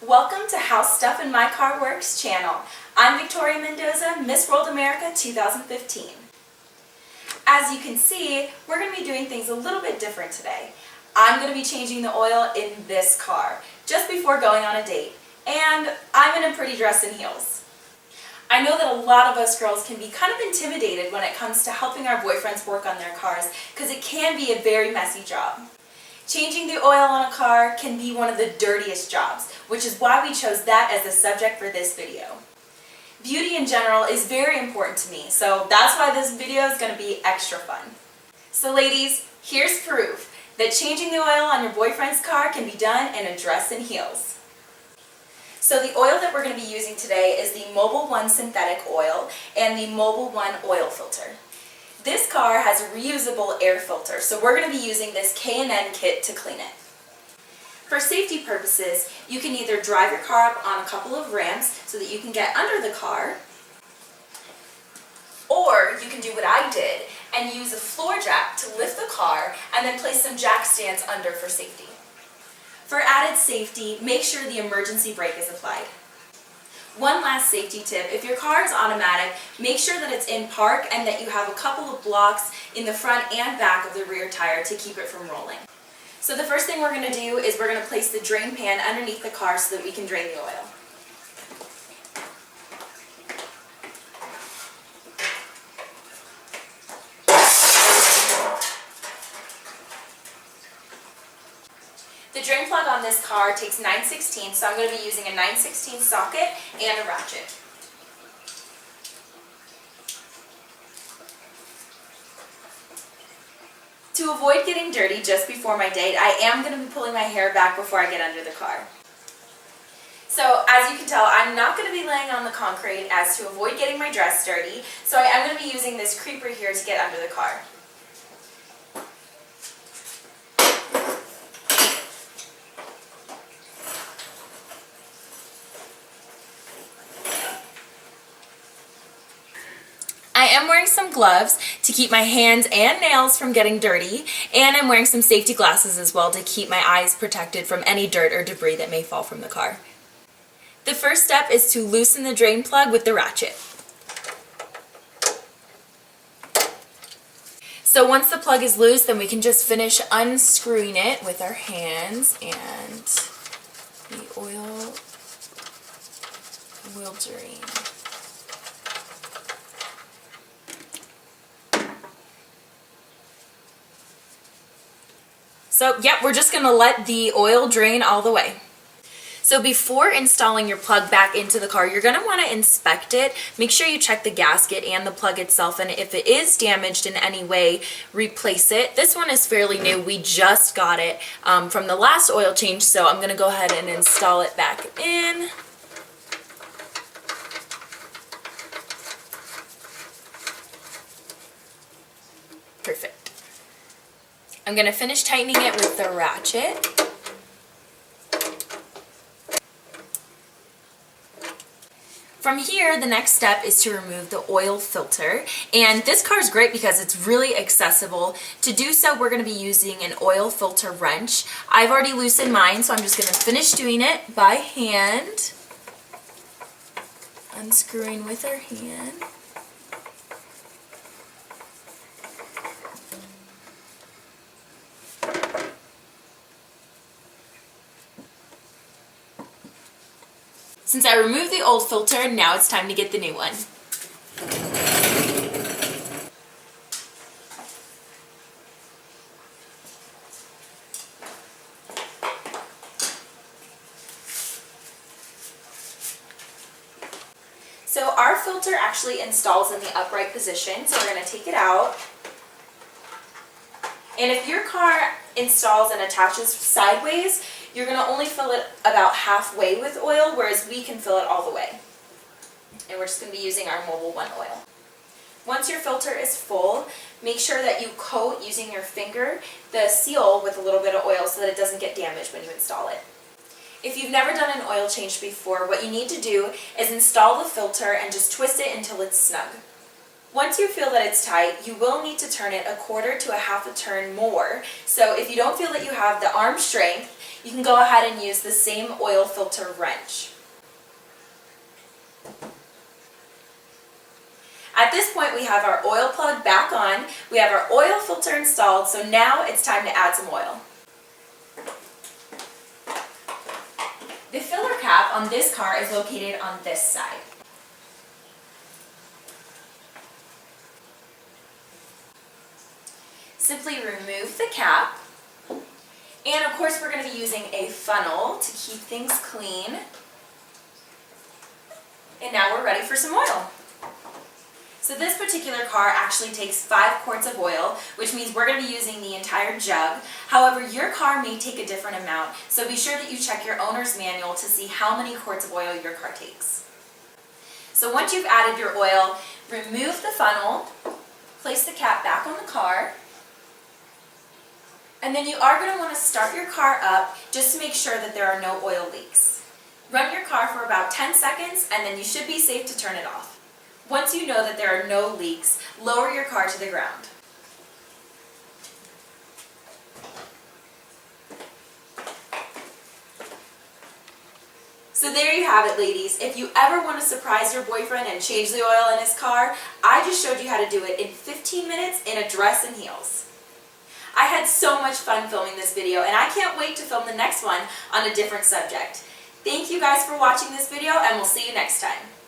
Welcome to Howstuffinmycarworks channel. I'm Victoria Mendoza, Miss World America 2015. As you can see, we're going to be doing things a little bit different today. I'm going to be changing the oil in this car just before going on a date, and I'm in a pretty dress and heels. I know that a lot of us girls can be kind of intimidated when it comes to helping our boyfriends work on their cars because it can be a very messy job. Changing the oil on a car can be one of the dirtiest jobs, which is why we chose that as the subject for this video. Beauty in general is very important to me, so that's why this video is going to be extra fun. So ladies, here's proof that changing the oil on your boyfriend's car can be done in a dress and heels. So the oil that we're going to be using today is the Mobil 1 synthetic oil and the Mobil 1 oil filter. This car has a reusable air filter, so we're going to be using this K&N kit to clean it. For safety purposes, you can either drive your car up on a couple of ramps so that you can get under the car, or you can do what I did and use a floor jack to lift the car and then place some jack stands under for safety. For added safety, make sure the emergency brake is applied. One last safety tip, if your car is automatic, make sure that it's in park and that you have a couple of blocks in the front and back of the rear tire to keep it from rolling. So the first thing we're going to do is we're going to place the drain pan underneath the car so that we can drain the oil. The drain plug on this car takes 9/16, so I'm going to be using a 9/16 socket and a ratchet. To avoid getting dirty just before my date, I am going to be pulling my hair back before I get under the car. So as you can tell, I'm not going to be laying on the concrete as to avoid getting my dress dirty, so I am going to be using this creeper here to get under the car. I am wearing some gloves to keep my hands and nails from getting dirty, and I'm wearing some safety glasses as well to keep my eyes protected from any dirt or debris that may fall from the car. The first step is to loosen the drain plug with the ratchet. So once the plug is loose, then we can just finish unscrewing it with our hands, and the oil will drain. So yeah, we're just going to let the oil drain all the way. So before installing your plug back into the car, you're going to want to inspect it. Make sure you check the gasket and the plug itself, and if it is damaged in any way, replace it. This one is fairly new. We just got it from the last oil change, so I'm going to go ahead and install it back in. Perfect. I'm going to finish tightening it with the ratchet. From here, the next step is to remove the oil filter, and this car is great because it's really accessible. To do so, we're going to be using an oil filter wrench. I've already loosened mine, so I'm just going to finish doing it by hand. Unscrewing with our hand. Since I removed the old filter, now it's time to get the new one. So our filter actually installs in the upright position, so we're going to take it out. And if your car installs and attaches sideways, you're going to only fill it about halfway with oil, whereas we can fill it all the way. And we're just going to be using our Mobil 1 oil. Once your filter is full, make sure that you coat, using your finger, the seal with a little bit of oil so that it doesn't get damaged when you install it. If you've never done an oil change before, what you need to do is install the filter and just twist it until it's snug. Once you feel that it's tight, you will need to turn it a quarter to a half a turn more. So if you don't feel that you have the arm strength, you can go ahead and use the same oil filter wrench. At this point, we have our oil plug back on, we have our oil filter installed, so now it's time to add some oil. The filler cap on this car is located on this side. Simply remove the cap, and of course we're going to be using a funnel to keep things clean. And now we're ready for some oil. So this particular car actually takes 5 quarts of oil, which means we're going to be using the entire jug. However, your car may take a different amount, so be sure that you check your owner's manual to see how many quarts of oil your car takes. So once you've added your oil, remove the funnel, place the cap back on the car, and then you are going to want to start your car up just to make sure that there are no oil leaks. Run your car for about 10 seconds and then you should be safe to turn it off. Once you know that there are no leaks, lower your car to the ground. So there you have it, ladies. If you ever want to surprise your boyfriend and change the oil in his car, I just showed you how to do it in 15 minutes in a dress and heels. I had so much fun filming this video, and I can't wait to film the next one on a different subject. Thank you guys for watching this video, and we'll see you next time.